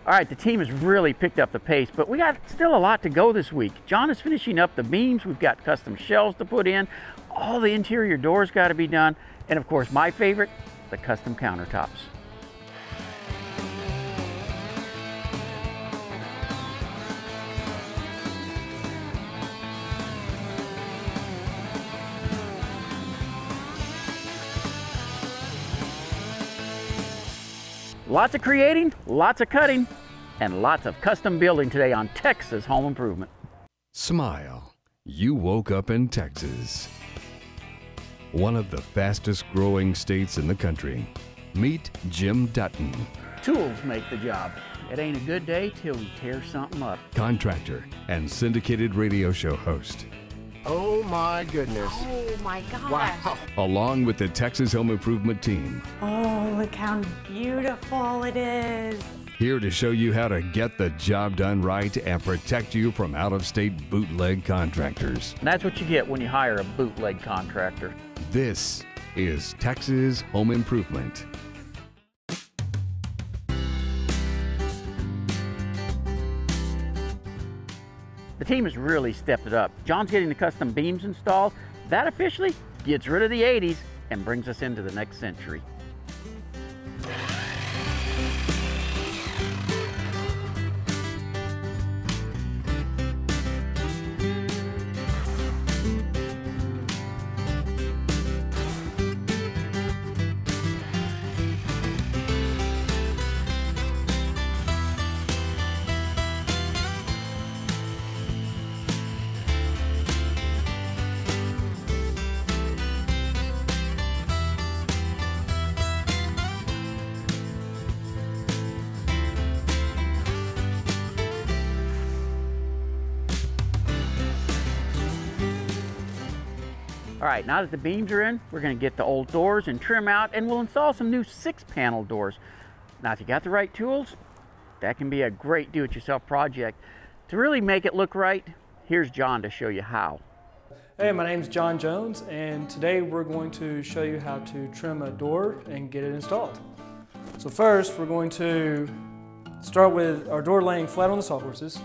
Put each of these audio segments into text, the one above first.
All right, the team has really picked up the pace, but we got still a lot to go this week. John is finishing up the beams. We've got custom shelves to put in. All the interior doors got to be done. And of course, my favorite, the custom countertops. Lots of creating, lots of cutting, and lots of custom building today on Texas Home Improvement. Smile. You woke up in Texas, one of the fastest growing states in the country. Meet Jim Dutton. Tools make the job. It ain't a good day till we tear something up. Contractor and syndicated radio show host. Oh my goodness. Oh my gosh. Wow. Along with the Texas Home Improvement team. Oh, look how beautiful it is. Here to show you how to get the job done right and protect you from out-of-state bootleg contractors. And that's what you get when you hire a bootleg contractor. This is Texas Home Improvement. The team has really stepped it up. John's getting the custom beams installed. That officially gets rid of the 80s and brings us into the next century. All right, now that the beams are in, we're gonna get the old doors and trim out, and we'll install some new 6-panel doors. Now, if you got the right tools, that can be a great do-it-yourself project. To really make it look right, here's John to show you how. Hey, my name's John Jones, and today we're going to show you how to trim a door and get it installed. So first, we're going to start with our door laying flat on the sawhorses.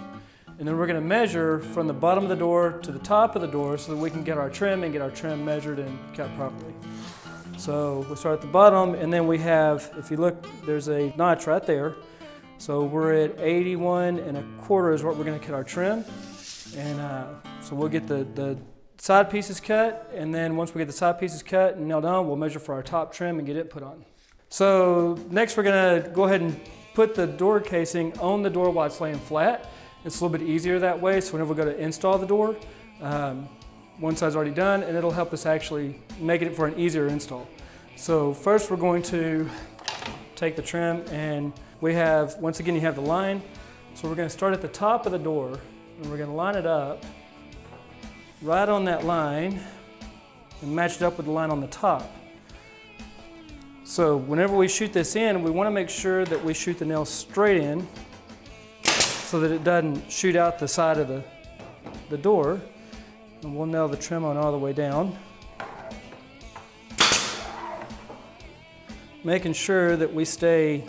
And then we're going to measure from the bottom of the door to the top of the door so that we can get our trim and get our trim measured and cut properly. So we'll start at the bottom, and then we have, if you look, there's a notch right there. So we're at 81 1/4 is what we're going to cut our trim. And so we'll get the side pieces cut, and then once we get the side pieces cut and nailed on, we'll measure for our top trim and get it put on. So next we're going to go ahead and put the door casing on the door while it's laying flat. It's a little bit easier that way, so whenever we go to install the door, one side's already done, and it'll help us actually make it for an easier install. So first we're going to take the trim, and we have, once again, you have the line. So we're going to start at the top of the door, and we're going to line it up right on that line and match it up with the line on the top. So whenever we shoot this in, we want to make sure that we shoot the nail straight in, so that it doesn't shoot out the side of the door. And we'll nail the trim on all the way down. Making sure that we stay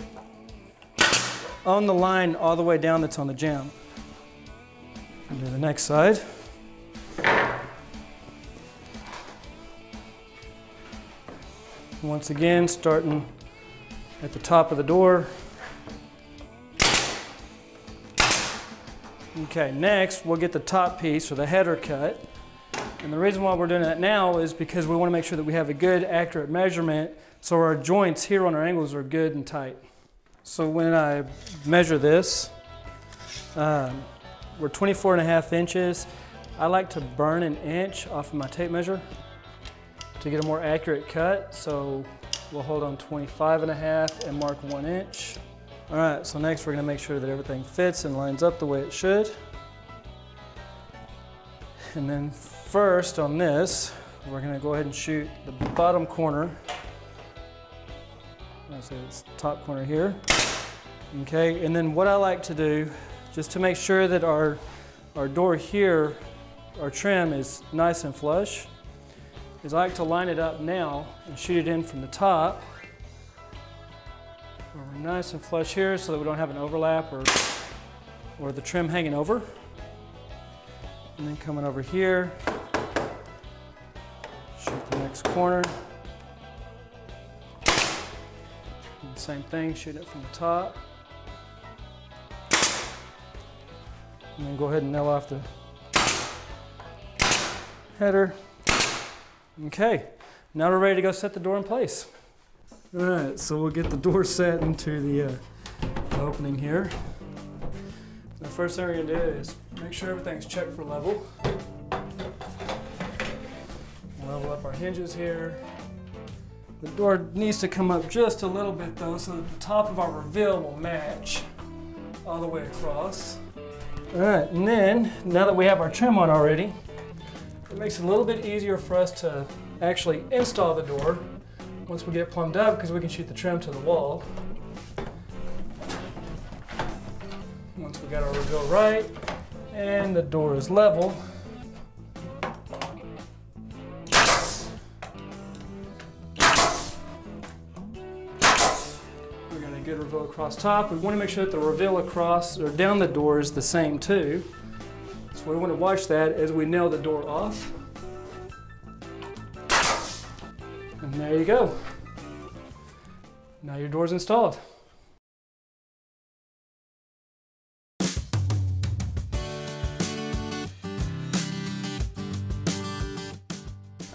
on the line all the way down that's on the jamb. And do the next side. Once again, starting at the top of the door. Okay, next we'll get the top piece, or the header cut. And the reason why we're doing that now is because we want to make sure that we have a good, accurate measurement so our joints here on our angles are good and tight. So when I measure this, we're 24.5 inches. I like to burn an inch off of my tape measure to get a more accurate cut. So we'll hold on 25.5 and mark 1 inch. All right, so next we're going to make sure that everything fits and lines up the way it should. And then first on this, we're going to go ahead and shoot the bottom corner. I'll say it's the top corner here. Okay, and then what I like to do, just to make sure that our door here, our trim is nice and flush, is I like to line it up now and shoot it in from the top where we're nice and flush here so that we don't have an overlap or the trim hanging over. And then coming over here, shoot the next corner. And the same thing, shoot it from the top. And then go ahead and nail off the header. Okay, now we're ready to go set the door in place. All right, so we'll get the door set into the opening here. The first thing we're gonna do is make sure everything's checked for level. Level up our hinges here. The door needs to come up just a little bit though, so that the top of our reveal will match all the way across. All right, and then, now that we have our trim on already, it makes it a little bit easier for us to actually install the door once we get it plumbed up, because we can shoot the trim to the wall. Once we got our reveal right and the door is level, we're going to get a reveal across top. We want to make sure that the reveal across or down the door is the same too. So we want to watch that as we nail the door off. And there you go. Now your door's installed.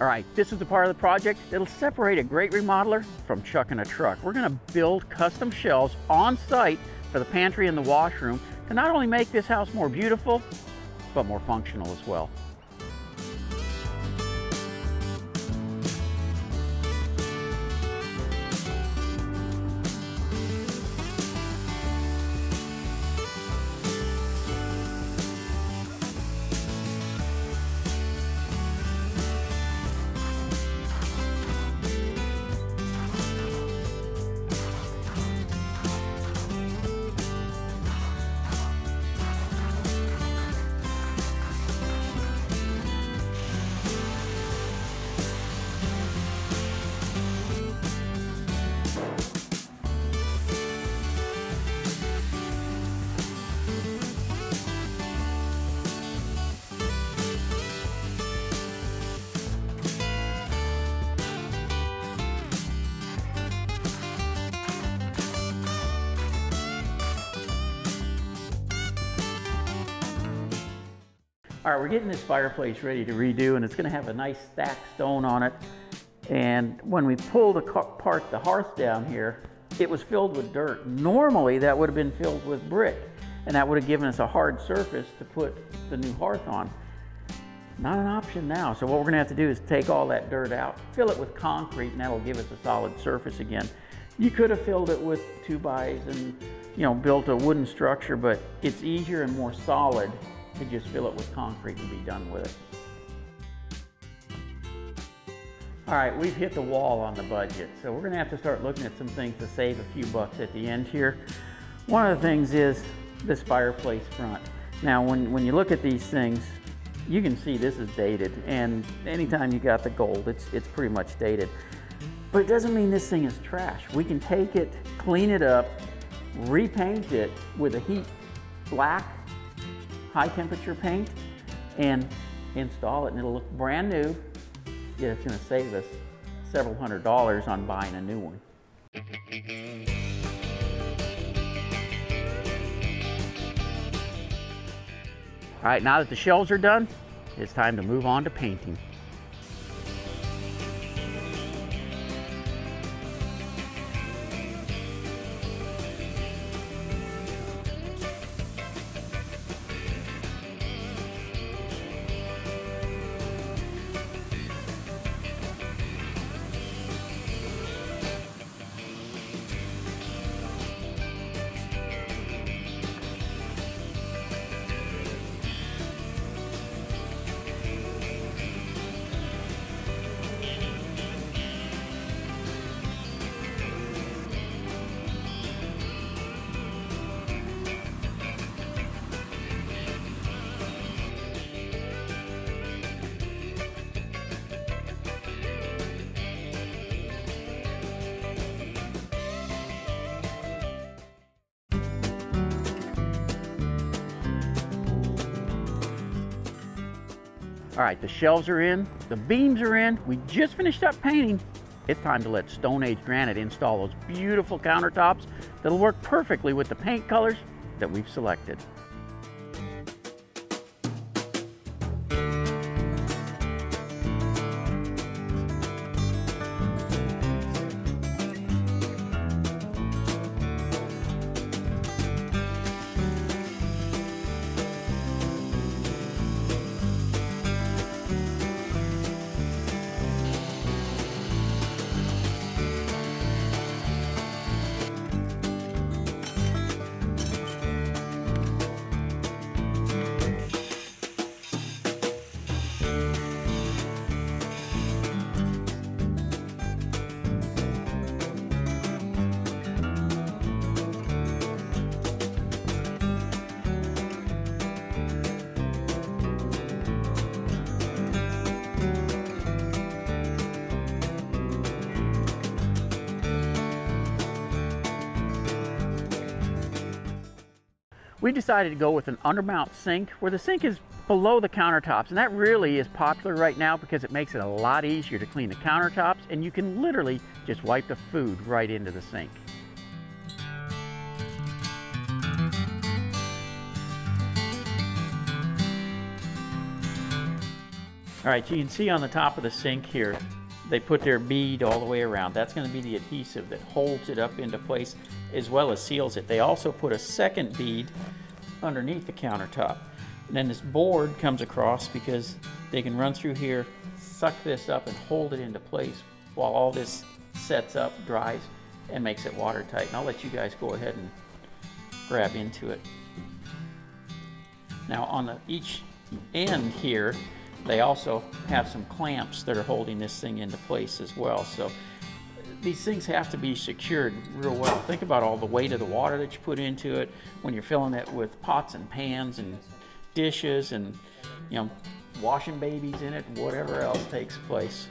All right, this is the part of the project that'll separate a great remodeler from chucking a truck. We're gonna build custom shelves on site for the pantry and the washroom to not only make this house more beautiful, but more functional as well. All right, we're getting this fireplace ready to redo, and it's gonna have a nice stacked stone on it. And when we pulled apart the hearth down here, it was filled with dirt. Normally, that would have been filled with brick, and that would have given us a hard surface to put the new hearth on. Not an option now. So what we're gonna have to do is take all that dirt out, fill it with concrete, and that'll give us a solid surface again. You could have filled it with 2x and built a wooden structure, but it's easier and more solid to just fill it with concrete and be done with it. All right, we've hit the wall on the budget, so we're gonna have to start looking at some things to save a few bucks at the end here. One of the things is this fireplace front. Now, when you look at these things, you can see this is dated, and anytime you got the gold, it's pretty much dated. But it doesn't mean this thing is trash. We can take it, clean it up, repaint it with a heat black, high temperature paint, and install it, and it'll look brand new. Yeah, it's gonna save us several $100s on buying a new one. All right, now that the shelves are done, it's time to move on to painting. All right, the shelves are in, the beams are in. We just finished up painting. It's time to let Stone Age Granite install those beautiful countertops that'll work perfectly with the paint colors that we've selected. We decided to go with an undermount sink where the sink is below the countertops, and that really is popular right now because it makes it a lot easier to clean the countertops, and you can literally just wipe the food right into the sink. All right, you can see on the top of the sink here, they put their bead all the way around. That's going to be the adhesive that holds it up into place as well as seals it. They also put a second bead underneath the countertop. And then this board comes across because they can run through here, suck this up and hold it into place while all this sets up, dries, and makes it watertight. And I'll let you guys go ahead and grab into it. Now on each end here, they also have some clamps that are holding this thing into place as well. So these things have to be secured real well. Think about all the weight of the water that you put into it when you're filling it with pots and pans and dishes and, you know, washing babies in it, whatever else takes place.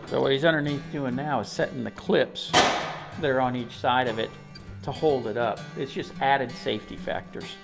So what he's underneath doing now is setting the clips that are on each side of it to hold it up. It's just added safety factors.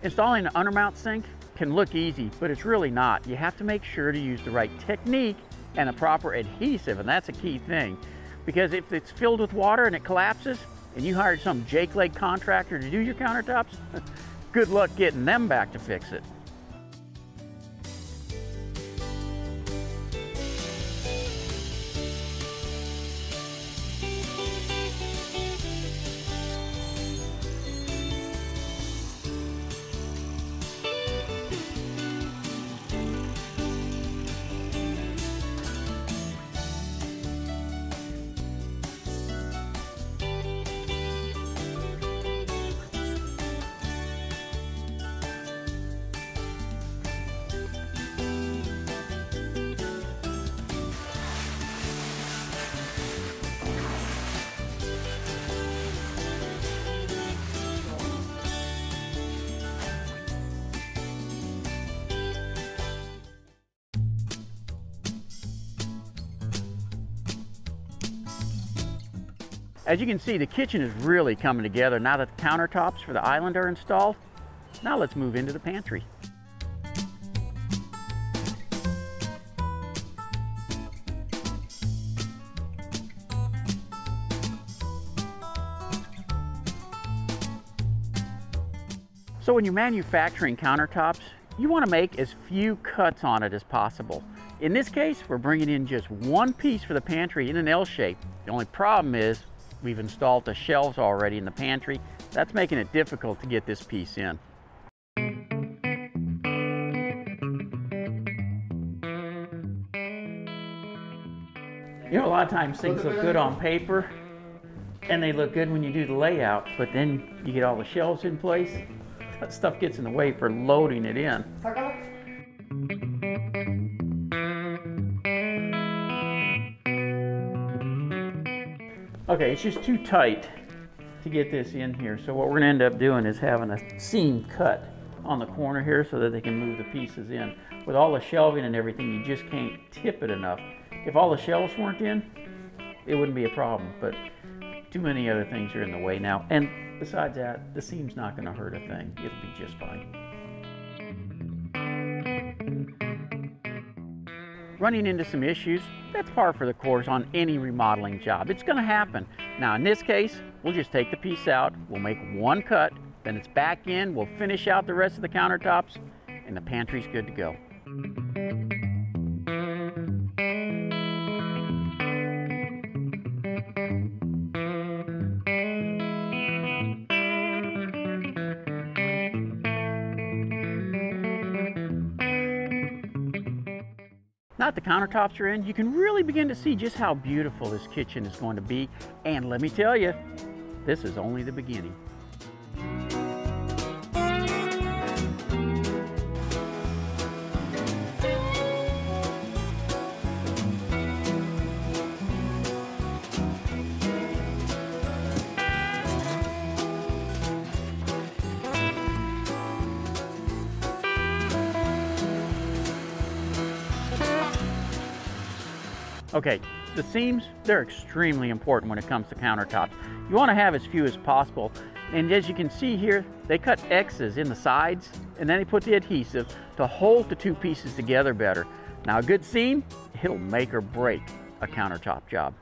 Installing an undermount sink can look easy, but it's really not. You have to make sure to use the right technique and the proper adhesive, and that's a key thing. Because if it's filled with water and it collapses, and you hired some Jake leg contractor to do your countertops, good luck getting them back to fix it. As you can see, the kitchen is really coming together now that the countertops for the island are installed. Now let's move into the pantry. So when you're manufacturing countertops, you want to make as few cuts on it as possible. In this case, we're bringing in just one piece for the pantry in an L shape. The only problem is we've installed the shelves already in the pantry. That's making it difficult to get this piece in. You know, a lot of times things look good on paper and they look good when you do the layout, but then you get all the shelves in place That stuff gets in the way for loading it in. Okay, it's just too tight to get this in here. So what we're gonna end up doing is having a seam cut on the corner here so that they can move the pieces in. With all the shelving and everything, you just can't tip it enough. If all the shelves weren't in, it wouldn't be a problem, but too many other things are in the way now. And besides that, the seam's not gonna hurt a thing. It'll be just fine. Running into some issues, that's par for the course on any remodeling job. It's gonna happen. Now in this case, we'll just take the piece out, we'll make one cut, then it's back in, we'll finish out the rest of the countertops, and the pantry's good to go. Now that the countertops are in, you can really begin to see just how beautiful this kitchen is going to be. And let me tell you, this is only the beginning. Okay, the seams, they're extremely important when it comes to countertops. You want to have as few as possible. And as you can see here, they cut X's in the sides and then they put the adhesive to hold the two pieces together better. Now a good seam, it'll make or break a countertop job.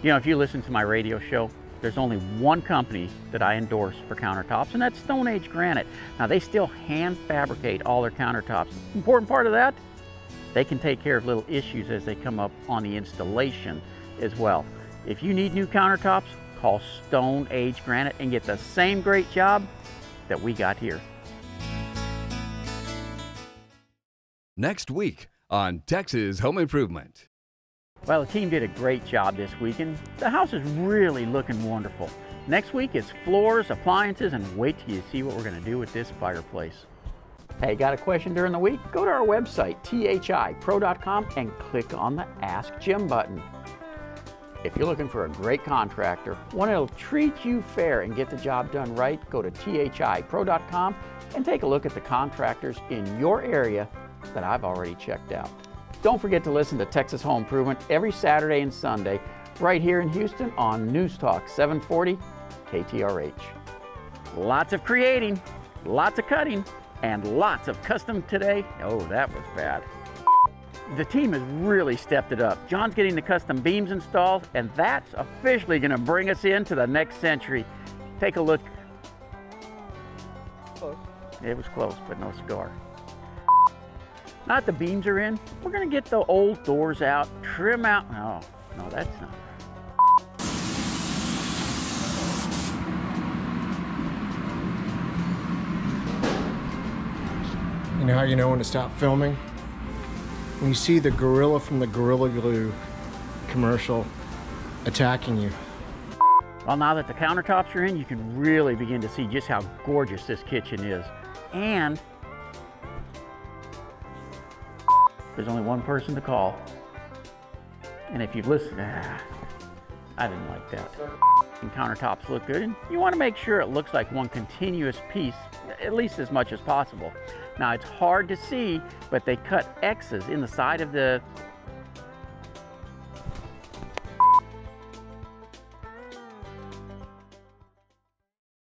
You know, if you listen to my radio show, there's only one company that I endorse for countertops, and that's Stone Age Granite. Now, they still hand fabricate all their countertops. Important part of that, they can take care of little issues as they come up on the installation as well. If you need new countertops, call Stone Age Granite and get the same great job that we got here. Next week on Texas Home Improvement. Well, the team did a great job this week, and the house is really looking wonderful. Next week, it's floors, appliances, and wait till you see what we're going to do with this fireplace. Hey, got a question during the week? Go to our website, thipro.com, and click on the Ask Jim button. If you're looking for a great contractor, one that'll treat you fair and get the job done right, go to thipro.com and take a look at the contractors in your area that I've already checked out. Don't forget to listen to Texas Home Improvement every Saturday and Sunday right here in Houston on News Talk 740 KTRH. Lots of creating, lots of cutting, and lots of custom today. Oh, that was bad. The team has really stepped it up. John's getting the custom beams installed, and that's officially going to bring us into the next century. Take a look. Close. It was close, but no cigar. Now that the beams are in, we're going to get the old doors out, trim out. No, that's not. You know how you know when to stop filming? When you see the gorilla from the Gorilla Glue commercial attacking you. Well, now that the countertops are in, you can really begin to see just how gorgeous this kitchen is. And there's only one person to call. And if you've listened, I didn't like that. And countertops look good, and you want to make sure it looks like one continuous piece, at least as much as possible. Now it's hard to see, but they cut X's in the side of the